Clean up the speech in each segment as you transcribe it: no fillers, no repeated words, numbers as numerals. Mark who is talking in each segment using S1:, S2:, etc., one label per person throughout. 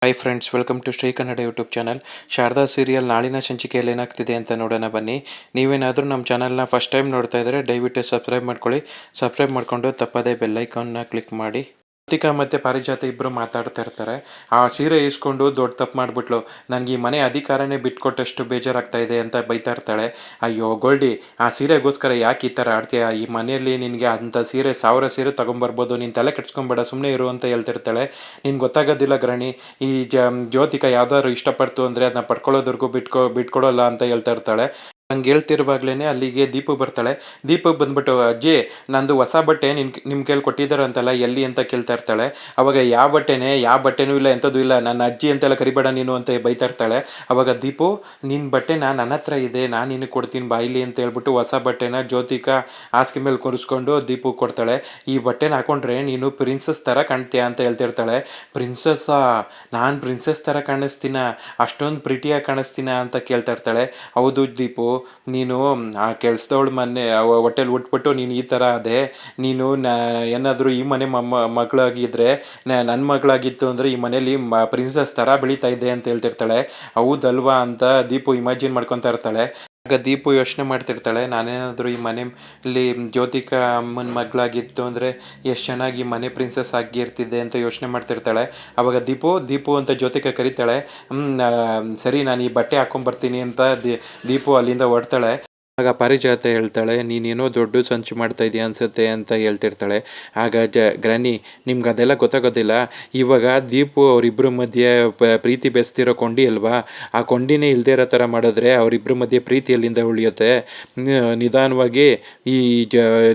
S1: Hi friends, welcome to Shri Kannada YouTube channel. Sharada serial ನಾಳಿನ ಸಂಚಿಕೆಯಲ್ಲಿ ಏನಾಗ್ತಿದೆ ಅಂತ ನೋಡೋಣ ಬನ್ನಿ. ನೀವೇನಾದರೂ ನಮ್ಮ ಚಾನಲ್ನ ಫಸ್ಟ್ ಟೈಮ್ ನೋಡ್ತಾ ಇದ್ದರೆ ದಯವಿಟ್ಟು ಸಬ್ಸ್ಕ್ರೈಬ್ ಮಾಡ್ಕೊಳ್ಳಿ. ಸಬ್ಸ್ಕ್ರೈಬ್ ಮಾಡಿಕೊಂಡು ತಪ್ಪದೇ ಬೆಲ್ಲೈಕಾನ್ನ ಕ್ಲಿಕ್ ಮಾಡಿ. ಜ್ಯೋತಿಕಾ ಮತ್ತು ಪಾರಿಜಾತ ಇಬ್ಬರು ಮಾತಾಡ್ತಾ ಇರ್ತಾರೆ. ಆ ಸೀರೆ ಇಸ್ಕೊಂಡು ದೊಡ್ಡ ತಪ್ಪು ಮಾಡಿಬಿಟ್ಲು, ನನಗೆ ಈ ಮನೆ ಅಧಿಕಾರನೇ ಬಿಟ್ಕೊಟ್ಟಷ್ಟು ಬೇಜಾರಾಗ್ತಾ ಇದೆ ಅಂತ ಬೈತಾ ಇರ್ತಾಳೆ. ಅಯ್ಯೋ ಗೋಲ್ಡಿ, ಆ ಸೀರೆಗೋಸ್ಕರ ಯಾಕೆ ಈ ಥರ ಆಡ್ತೀಯ? ಈ ಮನೆಯಲ್ಲಿ ನಿನಗೆ ಅಂಥ ಸೀರೆ 1000 ಸೀರೆ ತೊಗೊಂಬರ್ಬೋದು, ನೀನು ತಲೆ ಕೆಡ್ಸ್ಕೊಂಬೇಡ, ಸುಮ್ಮನೆ ಇರು ಅಂತ ಹೇಳ್ತಿರ್ತಾಳೆ. ನಿನ್ಗೆ ಗೊತ್ತಾಗೋದಿಲ್ಲ ಗ್ರಾಣಿ, ಈ ಜ್ಯೋತಿಕಾ ಯಾವ್ದಾದ್ರು ಇಷ್ಟಪಡ್ತು ಅಂದರೆ ಅದನ್ನ ಪಡ್ಕೊಳ್ಳೋದ್ರಿಗೂ ಬಿಟ್ಕೊಡೋಲ್ಲ ಅಂತ ಹೇಳ್ತಾ ಇರ್ತಾಳೆ. ಹಂಗೆ ಹೇಳ್ತಿರುವಾಗ್ಲೇ ಅಲ್ಲಿಗೆ ದೀಪು ಬರ್ತಾಳೆ. ದೀಪು ಬಂದ್ಬಿಟ್ಟು, ಅಜ್ಜಿ ನಂದು ಹೊಸ ಬಟ್ಟೆ ನಿಮ್ಮ ಕೈಲಿ ಕೊಟ್ಟಿದ್ದಾರಂತಲ್ಲ, ಎಲ್ಲಿ ಅಂತ ಕೇಳ್ತಾ ಇರ್ತಾಳೆ. ಅವಾಗ ಯಾವ ಬಟ್ಟೆನೂ ಇಲ್ಲ, ಎಂಥದ್ದು ಇಲ್ಲ, ನನ್ನ ಅಜ್ಜಿ ಅಂತೆಲ್ಲ ಕರಿಬೇಡ ನೀನು ಅಂತ ಬೈತಾ ಇರ್ತಾಳೆ. ಅವಾಗ ದೀಪು, ನಿನ್ನ ಬಟ್ಟೆನ ನನ್ನ ಹತ್ರ ಇದೆ, ನಾನು ನಿನಗೆ ಕೊಡ್ತೀನಿ ಬಾಯಿಲಿ ಅಂತ ಹೇಳ್ಬಿಟ್ಟು ಹೊಸ ಬಟ್ಟೆನ ಜ್ಯೋತಿಕಾ ಹಾಸಿಗೆ ಮೇಲೆ ಕೂರಿಸ್ಕೊಂಡು ದೀಪು ಕೊಡ್ತಾಳೆ. ಈ ಬಟ್ಟೆನ ಹಾಕೊಂಡ್ರೆ ನೀನು ಪ್ರಿನ್ಸಸ್ ಥರ ಕಾಣ್ತೀಯ ಅಂತ ಹೇಳ್ತಿರ್ತಾಳೆ. ಪ್ರಿನ್ಸಸ್ಸಾ? ನಾನು ಪ್ರಿನ್ಸಸ್ ಥರ ಕಾಣಿಸ್ತೀನ? ಅಷ್ಟೊಂದು ಪ್ರಿಟಿಯಾಗಿ ಕಾಣಿಸ್ತೀನ ಅಂತ ಕೇಳ್ತಾ ಇರ್ತಾಳೆ. ಹೌದು ದೀಪು, ನೀನು ಆ ಕೆಲಸದವಳು ಮೊನ್ನೆ ಹೊಟ್ಟೆಲಿ ಉಟ್ಬಿಟ್ಟು ನೀನು ಈ ಥರ ಅದೇ. ನೀನು ಏನಾದರೂ ಈ ಮನೆ ಮಗಳಾಗಿದ್ದರೆ, ನನ್ನ ಮಗಳಾಗಿತ್ತು ಅಂದರೆ ಈ ಮನೇಲಿ ಪ್ರಿನ್ಸಸ್ ಥರ ಬೆಳೀತಾ ಇದ್ದೆ ಅಂತ ಹೇಳ್ತಿರ್ತಾಳೆ. ಹೌದಲ್ವಾ ಅಂತ ದೀಪು ಇಮ್ಯಾಜಿನ್ ಮಾಡ್ಕೊತಾ ಇರ್ತಾಳೆ. ಆಗ ದೀಪು ಯೋಚನೆ ಮಾಡ್ತಿರ್ತಾಳೆ, ನಾನೇನಾದರೂ ಈ ಮನೆಯಲ್ಲಿ ಜ್ಯೋತಿಕಾ ಅಮ್ಮನ ಮಗಳಾಗಿತ್ತು ಅಂದರೆ ಎಷ್ಟು ಚೆನ್ನಾಗಿ ಮನೆ ಪ್ರಿನ್ಸಸ್ ಆಗಿರ್ತಿದ್ದೆ ಅಂತ ಯೋಚನೆ ಮಾಡ್ತಿರ್ತಾಳೆ. ಆವಾಗ ದೀಪು ಅಂತ ಜ್ಯೋತಿಕಾ ಕರೀತಾಳೆ. ಸರಿ, ನಾನು ಈ ಬಟ್ಟೆ ಹಾಕ್ಕೊಂಬರ್ತೀನಿ ಅಂತ ದೀಪು ಅಲ್ಲಿಂದ ಹೊಡ್ತಾಳೆ. ಆಗ ಪಾರಿಜಾತ ಹೇಳ್ತಾಳೆ, ನೀನೇನೋ ದೊಡ್ಡ ಸಂಚು ಮಾಡ್ತಾ ಇದೀಯ ಅನ್ಸುತ್ತೆ ಅಂತ ಹೇಳ್ತಿರ್ತಾಳೆ. ಆಗ ಗ್ರಾನಿ, ನಿಮ್ಗೆ ಅದೆಲ್ಲ ಗೊತ್ತಾಗೋದಿಲ್ಲ. ಇವಾಗ ದೀಪು ಅವರಿಬ್ಬರ ಮಧ್ಯೆ ಪ್ರೀತಿ ಬೆಸ್ತಿರೋ ಕೊಂಡಿ ಅಲ್ವಾ, ಆ ಕೊಂಡಿನೇ ಇಲ್ಲದೇ ಇರೋ ಥರ ಮಾಡಿದ್ರೆ ಅವರಿಬ್ಬರ ಮಧ್ಯೆ ಪ್ರೀತಿ ಎಲ್ಲಿಂದ ಉಳಿಯುತ್ತೆ? ನಿಧಾನವಾಗಿ ಈ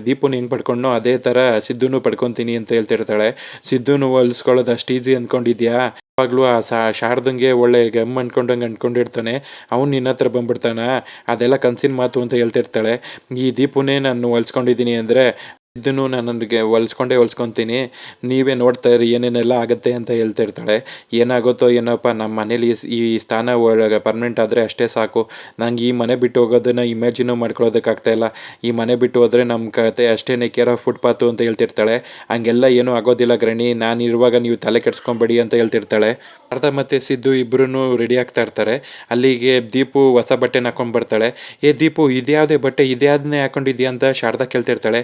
S1: ದೀಪುನ ಹೆಂಗೆ ಪಡ್ಕೊಂಡ್ನೋ ಅದೇ ಥರ ಸಿದ್ದುನು ಪಡ್ಕೊತೀನಿ ಅಂತ ಹೇಳ್ತಿರ್ತಾಳೆ. ಸಿದ್ದುನು ಹೊಲಿಸ್ಕೊಳ್ಳೋದು ಅಷ್ಟು ಈಸಿ ಅಂದ್ಕೊಂಡಿದ್ಯಾ? ಯಾವಾಗಲೂ ಆ ಶಾರದಂಗೆ ಒಳ್ಳೆ ಗಮ್ ಅಂದ್ಕೊಂಡಿರ್ತಾನೆ, ಅವ್ನು ನಿನ್ನ ಹತ್ರ ಬಂದ್ಬಿಡ್ತಾನ, ಅದೆಲ್ಲ ಕನಸಿನ ಮಾತು ಅಂತ ಹೇಳ್ತಿರ್ತಾಳೆ. ಈ ದೀಪುನೇ ನಾನು ಹೊಲ್ಸ್ಕೊಂಡಿದ್ದೀನಿ ಅಂದರೆ ಇದನ್ನು ನಾನು ನನಗೆ ಹೊಲ್ಸ್ಕೊತೀನಿ, ನೀವೇ ನೋಡ್ತಾ ಇರಿ ಏನೇನೆಲ್ಲ ಆಗುತ್ತೆ ಅಂತ ಹೇಳ್ತಿರ್ತಾಳೆ. ಏನಾಗುತ್ತೋ ಏನಪ್ಪ, ನಮ್ಮ ಮನೇಲಿ ಈ ಸ್ಥಾನ ಒಳಗೆ ಪರ್ಮನೆಂಟ್ ಆದರೆ ಅಷ್ಟೇ ಸಾಕು. ನಂಗೆ ಈ ಮನೆ ಬಿಟ್ಟು ಹೋಗೋದನ್ನು ಇಮ್ಯಾಜಿನೂ ಮಾಡ್ಕೊಳ್ಳೋದಕ್ಕಾಗ್ತಾಯಿಲ್ಲ. ಈ ಮನೆ ಬಿಟ್ಟು ಹೋದರೆ ನಮ್ಮ ಕತೆ ಅಷ್ಟೇ, ಕೇರ್ ಆಫ್ ಫುಟ್ಪಾತು ಅಂತ ಹೇಳ್ತಿರ್ತಾಳೆ. ಹಂಗೆಲ್ಲ ಏನೂ ಆಗೋದಿಲ್ಲ ಗ್ರಣಿ, ನಾನು ಇರುವಾಗ ನೀವು ತಲೆ ಕೆಡಿಸ್ಕೊಬೇಡಿ ಅಂತ ಹೇಳ್ತಿರ್ತಾಳೆ. ಅರ್ಧ ಮತ್ತೆ ಸಿದ್ದು ಇಬ್ಬರೂ ರೆಡಿ ಆಗ್ತಾ ಇರ್ತಾರೆ. ಅಲ್ಲಿಗೆ ದೀಪು ಹೊಸ ಬಟ್ಟೆನ ಹಾಕೊಂಡು ಬರ್ತಾಳೆ. ದೀಪು, ಇದ್ಯಾವುದೇ ಬಟ್ಟೆ, ಇದ್ಯಾದನ್ನೇ ಹಾಕೊಂಡಿದ್ಯಾ ಅಂತ ಶಾರದಾ ಕೇಳ್ತಿರ್ತಾಳೆ.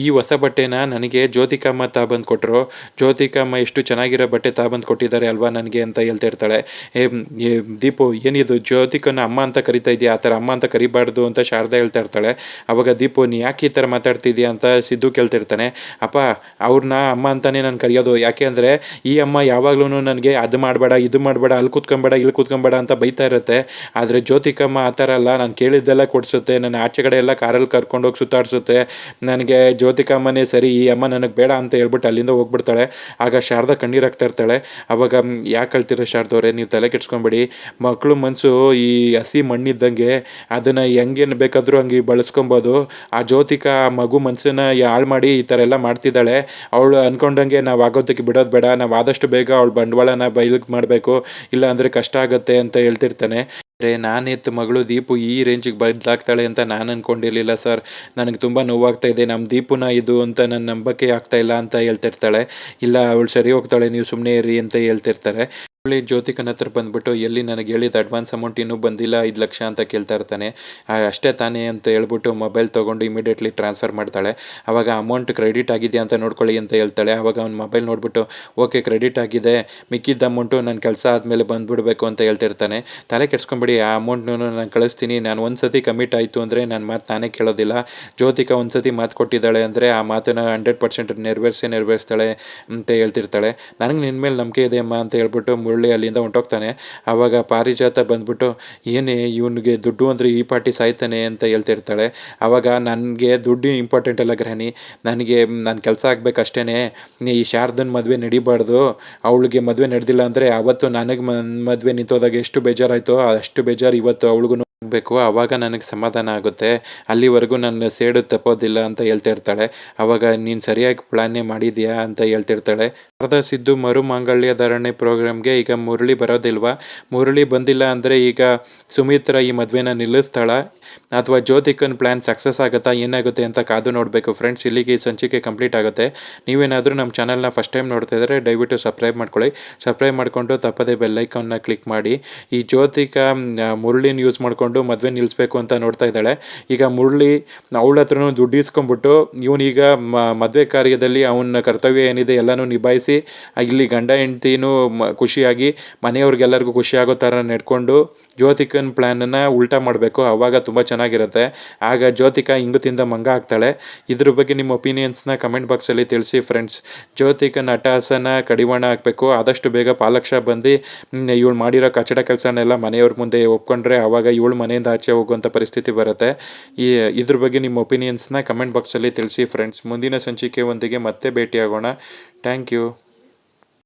S1: ಈ ಹೊಸ ಬಟ್ಟೆನ ನನಗೆ ಜ್ಯೋತಿಕಮ್ಮ ಬಂದು ಕೊಟ್ಟರು, ಜ್ಯೋತಿಕಮ್ಮ ಎಷ್ಟು ಚೆನ್ನಾಗಿರೋ ಬಟ್ಟೆ ಬಂದು ಕೊಟ್ಟಿದ್ದಾರೆ ಅಲ್ವಾ ನನಗೆ ಅಂತ ಹೇಳ್ತಿರ್ತಾಳೆ. ದೀಪು, ಏನಿದು ಜ್ಯೋತಿಕನ ಅಮ್ಮ ಅಂತ ಕರಿತಾ ಇದೆಯಾ? ಆ ಥರ ಅಮ್ಮ ಅಂತ ಕರಿಬಾರ್ದು ಅಂತ ಶಾರದಾ ಹೇಳ್ತಾ ಇರ್ತಾಳೆ. ಅವಾಗ ದೀಪು, ನೀ ಯಾಕೆ ಈ ಥರ ಮಾತಾಡ್ತಿದ್ಯಾ ಅಂತ ಸಿದ್ದು ಕೇಳ್ತಿರ್ತಾನೆ. ಅಪ್ಪ, ಅವ್ರನ್ನ ಅಮ್ಮ ಅಂತಲೇ ನಾನು ಕರೆಯೋದು, ಯಾಕೆ ಅಂದರೆ ಈ ಅಮ್ಮ ಯಾವಾಗ್ಲೂ ನನಗೆ ಅದು ಮಾಡಬೇಡ, ಇದು ಮಾಡಬೇಡ, ಅಲ್ಲಿ ಕೂತ್ಕೊಂಬೇಡ, ಇಲ್ಲಿ ಕೂತ್ಕೊಂಬೇಡ ಅಂತ ಬೈತಾ ಇರುತ್ತೆ. ಆದರೆ ಜ್ಯೋತಿಕಮ್ಮ ಆ ಥರ ಅಲ್ಲ, ನಾನು ಕೇಳಿದ್ದೆಲ್ಲ ಕೊಡಿಸುತ್ತೆ, ನನ್ನ ಆಚೆ ಕಡೆ ಎಲ್ಲ ಕಾರಲ್ಲಿ ಕರ್ಕೊಂಡೋಗಿ ಸುತ್ತಾಡಿಸುತ್ತೆ. ನನಗೆ ಜ್ಯೋತಿಕಮ್ಮನೇ ಸರಿ, ಈ ಅಮ್ಮ ನನಗೆ ಬೇಡ ಅಂತ ಹೇಳ್ಬಿಟ್ಟು ಅಲ್ಲಿಂದ ಹೋಗ್ಬಿಡ್ತಾಳೆ. ಆಗ ಶಾರದಾ ಕಣ್ಣೀರು ಹಾಕ್ತಾ ಇರ್ತಾಳೆ. ಅವಾಗ, ಯಾಕೆ ಹೇಳ್ತೀರ ಶಾರದವ್ರೆ, ನೀವು ತಲೆ ಕೆಡ್ಸ್ಕೊಂಬೇಡಿ, ಮಕ್ಕಳು ಮನಸ್ಸು ಈ ಹಸಿ ಮಣ್ಣಿದ್ದಂಗೆ, ಅದನ್ನು ಹೆಂಗೇನು ಬೇಕಾದರೂ ಹಂಗೆ ಬಳಸ್ಕೊಬೋದು. ಆ ಜ್ಯೋತಿಕಾ ಮಗು ಮನಸ್ಸನ್ನ ಹಾಳು ಮಾಡಿ ಈ ಥರ ಎಲ್ಲ ಮಾಡ್ತಿದ್ದಾಳೆ. ಅವಳು ಅಂದ್ಕೊಂಡಂಗೆ ನಾವು ಆಗೋದಕ್ಕೆ ಬಿಡೋದು ಬೇಡ, ನಾವು ಆದಷ್ಟು ಬೇಗ ಅವಳು ಬಂಡವಾಳನ ಬಯಲಿಗೆ ಮಾಡಬೇಕು, ಇಲ್ಲ ಅಂದರೆ ಕಷ್ಟ ಆಗುತ್ತೆ ಅಂತ ಹೇಳ್ತಿರ್ತಾನೆ. ನಾನು ಹೆತ್ತ ಮಗಳು ದೀಪು ಈ ರೇಂಜಿಗೆ ಬದಲಾಗ್ತಾಳೆ ಅಂತ ನಾನು ಅಂದ್ಕೊಂಡಿರಲಿಲ್ಲ ಸರ್, ನನಗೆ ತುಂಬ ನೋವಾಗ್ತಾ ಇದೆ, ನಮ್ಮ ದೀಪುನ ಇದು ಅಂತ ನನ್ನ ನಂಬಕ್ಕೆ ಆಗ್ತಾ ಇಲ್ಲ ಅಂತ ಹೇಳ್ತಿರ್ತಾಳೆ. ಇಲ್ಲ, ಅವಳು ಸರಿ ಹೋಗ್ತಾಳೆ, ನೀವು ಸುಮ್ಮನೆ ಇರಿ ಅಂತ ಹೇಳ್ತಿರ್ತಾರೆ. ಜ್ಯೋತಿಕನ ಹತ್ರ ಬಂದ್ಬಿಟ್ಟು, ಎಲ್ಲಿ ನನಗೆ ಹೇಳಿದ ಅಡ್ವಾನ್ಸ್ ಅಮೌಂಟ್ ಇನ್ನೂ ಬಂದಿಲ್ಲ 5 ಲಕ್ಷ ಅಂತ ಕೇಳ್ತಾ ಇರ್ತಾನೆ. ಅಷ್ಟೇ ತಾನೇ ಅಂತ ಹೇಳ್ಬಿಟ್ಟು ಮೊಬೈಲ್ ತೊಗೊಂಡು ಇಮಿಡಿಯೇಟ್ಲಿ ಟ್ರಾನ್ಸ್ಫರ್ ಮಾಡ್ತಾಳೆ. ಆವಾಗ ಅಮೌಂಟ್ ಕ್ರೆಡಿಟ್ ಆಗಿದೆಯಾ ಅಂತ ನೋಡ್ಕೊಳ್ಳಿ ಅಂತ ಹೇಳ್ತಾಳೆ. ಆವಾಗ ಅವ್ನ ಮೊಬೈಲ್ ನೋಡ್ಬಿಟ್ಟು, ಓಕೆ ಕ್ರೆಡಿಟ್ ಆಗಿದೆ, ಮಿಕ್ಕಿದ್ದ ಅಮೌಂಟು ನನ್ನ ಕೆಲಸ ಆದಮೇಲೆ ಬಂದುಬಿಡಬೇಕು ಅಂತ ಹೇಳ್ತಿರ್ತಾನೆ. ತಲೆ ಕೆಡ್ಸ್ಕೊಂಬಿಡಿ, ಆ ಅಮೌಂಟ್ನು ನಾನು ಕಳಿಸ್ತೀನಿ, ನಾನು ಒಂದು ಸತಿ ಕಮಿಟ್ ಆಯಿತು ಅಂದರೆ ನನ್ನ ಮಾತು ನಾನೇ ಕೇಳೋದಿಲ್ಲ. ಜ್ಯೋತಿಕಾ ಒಂದು ಸತಿ ಮಾತು ಕೊಟ್ಟಿದ್ದಾಳೆ ಅಂದರೆ ಆ ಮಾತನ್ನು 100% ನೆರವೇರಿಸ್ತಾಳೆ ಅಂತ ಹೇಳ್ತಿರ್ತಾಳೆ. ನನಗೆ ನಿನ್ನ ಮೇಲೆ ನಂಬಿಕೆ ಇದೆ ಅಮ್ಮ ಅಂತ ಹೇಳ್ಬಿಟ್ಟು ಮುರಳಿ ಅಲ್ಲಿಂದ ಹೊಂಟೋಗ್ತಾನೆ. ಆವಾಗ ಪಾರಿಜಾತ ಬಂದ್ಬಿಟ್ಟು, ಏನೇ ಇವನಿಗೆ ದುಡ್ಡು ಅಂದರೆ ಈ ಪಾರ್ಟಿ ಸಾಯ್ತಾನೆ ಅಂತ ಹೇಳ್ತಿರ್ತಾಳೆ. ಆವಾಗ ನನಗೆ ದುಡ್ಡು ಇಂಪಾರ್ಟೆಂಟ್ ಅಲ್ಲ ಗ್ರಹಣಿ, ನನಗೆ ನನ್ನ ಕೆಲಸ ಆಗಬೇಕಷ್ಟೇ. ಈ ಶಾರದನ ಮದುವೆ ನಡಿಬಾರ್ದು, ಅವಳಿಗೆ ಮದುವೆ ನಡೆದಿಲ್ಲ ಅಂದರೆ ಅವತ್ತು ನನಗೆ ಮದುವೆ ನಿಂತೋದಾಗ ಎಷ್ಟು ಬೇಜಾರಾಯಿತೋ ಅಷ್ಟು ಬೇಜಾರು ಇವತ್ತು ಅವಳಿಗೂ ಬೇಕು ಆವಾಗ ನನಗೆ ಸಮಾಧಾನ ಆಗುತ್ತೆ, ಅಲ್ಲಿವರೆಗೂ ನನ್ನ ಸೇಡು ತಪ್ಪೋದಿಲ್ಲ ಅಂತ ಹೇಳ್ತಾ ಇರ್ತಾಳೆ. ಆವಾಗ ನೀನು ಸರಿಯಾಗಿ ಪ್ಲಾನ್ನೇ ಮಾಡಿದ್ಯಾ ಅಂತ ಹೇಳ್ತಿರ್ತಾಳೆ. ಶಾರದಾ ಸಿದ್ದು ಮರು ಮಾಂಗಲ್ಯ ಧಾರಣೆ ಪ್ರೋಗ್ರಾಮ್ಗೆ ಈಗ ಮುರಳಿ ಬರೋದಿಲ್ವಾ? ಮುರಳಿ ಬಂದಿಲ್ಲ ಅಂದರೆ ಈಗ ಸುಮಿತ್ರಾ ಈ ಮದುವೆನ ನಿಲ್ಲಿಸ್ತಾಳ ಅಥವಾ ಜ್ಯೋತಿಕನ್ ಪ್ಲ್ಯಾನ್ ಸಕ್ಸಸ್ ಆಗುತ್ತಾ ಏನಾಗುತ್ತೆ ಅಂತ ಕಾದು ನೋಡಬೇಕು ಫ್ರೆಂಡ್ಸ್. ಇಲ್ಲಿಗೆ ಈ ಸಂಚಿಕೆ ಕಂಪ್ಲೀಟ್ ಆಗುತ್ತೆ. ನೀವೇನಾದರೂ ನಮ್ಮ ಚಾನಲ್ನ ಫಸ್ಟ್ ಟೈಮ್ ನೋಡ್ತಾ ಇದ್ದರೆ ದಯವಿಟ್ಟು ಸಬ್ಸ್ಕ್ರೈಬ್ ಮಾಡ್ಕೊಳ್ಳಿ. ಸಬ್ಸ್ಕ್ರೈಬ್ ಮಾಡಿಕೊಂಡು ತಪ್ಪದೇ ಬೆಲ್ಲೈಕನ್ನ ಕ್ಲಿಕ್ ಮಾಡಿ. ಈ ಜ್ಯೋತಿಕಾ ಮುರಳಿನ ಯೂಸ್ ಮಾಡಿಕೊಂಡು ಮದುವೆ ನಿಲ್ಲಿಸ್ಬೇಕು ಅಂತ ನೋಡ್ತಾ ಇದ್ದಾಳೆ. ಈಗ ಮುರಳಿ ಅವಳ ಹತ್ರನೂ ದುಡ್ಡು ಇಸ್ಕೊಂಡ್ಬಿಟ್ಟು ಇವನೀಗ ಮದುವೆ ಕಾರ್ಯದಲ್ಲಿ ಅವನ ಕರ್ತವ್ಯ ಏನಿದೆ ಎಲ್ಲನೂ ನಿಭಾಯಿಸಿ ಇಲ್ಲಿ ಗಂಡ ಹೆಂಡ್ತಿನೂ ಖುಷಿಯಾಗಿ ಮನೆಯವ್ರಿಗೆಲ್ಲರಿಗೂ ಖುಷಿ ಆಗೋ ಥರ ನಡ್ಕೊಂಡು ಜ್ಯೋತಿಕನ್ ಪ್ಲ್ಯಾನನ್ನು ಉಲ್ಟಾ ಮಾಡಬೇಕು. ಆವಾಗ ತುಂಬ ಚೆನ್ನಾಗಿರುತ್ತೆ. ಆಗ ಜ್ಯೋತಿಕಾ ಇಂಗುತಿಂದ ಮಂಗ ಆಗ್ತಾಳೆ. ಇದ್ರ ಬಗ್ಗೆ ನಿಮ್ಮ ಒಪಿನಿಯನ್ಸ್ನ ಕಮೆಂಟ್ ಬಾಕ್ಸಲ್ಲಿ ತಿಳಿಸಿ ಫ್ರೆಂಡ್ಸ್. ಜ್ಯೋತಿಕನ್ ಅಟ್ಟಹಾಸನ ಕಡಿವಾಣ ಹಾಕಬೇಕು. ಆದಷ್ಟು ಬೇಗ ಪಾಲಕ್ಷ ಬಂದು ಇವಳು ಮಾಡಿರೋ ಕಚಡ ಕೆಲಸನೆಲ್ಲ ಮನೆಯವ್ರ ಮುಂದೆ ಒಪ್ಕೊಂಡ್ರೆ ಆವಾಗ ಇವಳು ಮನೆಯಿಂದ ಆಚೆ ಹೋಗುವಂಥ ಪರಿಸ್ಥಿತಿ ಬರುತ್ತೆ. ಇದ್ರ ಬಗ್ಗೆ ನಿಮ್ಮ ಒಪಿನಿಯನ್ಸ್ನ ಕಮೆಂಟ್ ಬಾಕ್ಸಲ್ಲಿ ತಿಳಿಸಿ ಫ್ರೆಂಡ್ಸ್. ಮುಂದಿನ ಸಂಚಿಕೆ ಒಂದಿಗೆ ಮತ್ತೆ ಭೇಟಿಯಾಗೋಣ. Thank you.